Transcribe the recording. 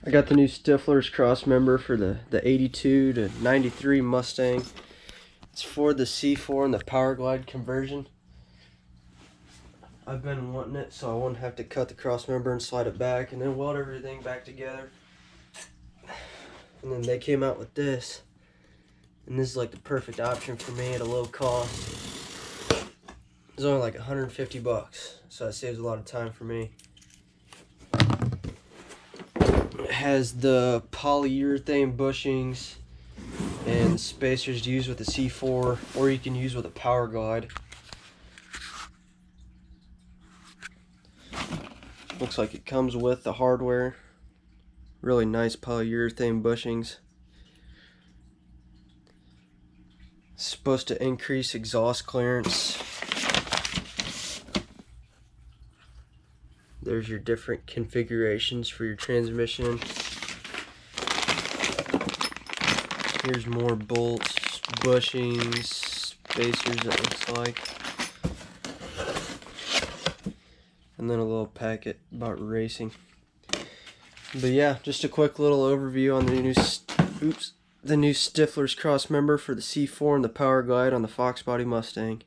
I got the new stifflers crossmember for the 82 to 93 Mustang. It's for the C4 and the powerglide conversion. I've been wanting it so I won't have to cut the crossmember and slide it back and then weld everything back together. And then they came out with this. And this is like the perfect option for me at a low cost. It's only like 150 bucks, so that saves a lot of time for me. It has the polyurethane bushings and the spacers to use with the C4, or you can use with a powerglide. Looks like it comes with the hardware. Really nice polyurethane bushings. It's supposed to increase exhaust clearance. There's your different configurations for your transmission. Here's more bolts, bushings, spacers it looks like. And then a little packet about racing. But yeah, just a quick little overview on the new Stifflers crossmember for the C4 and the powerglide on the Foxbody Mustang.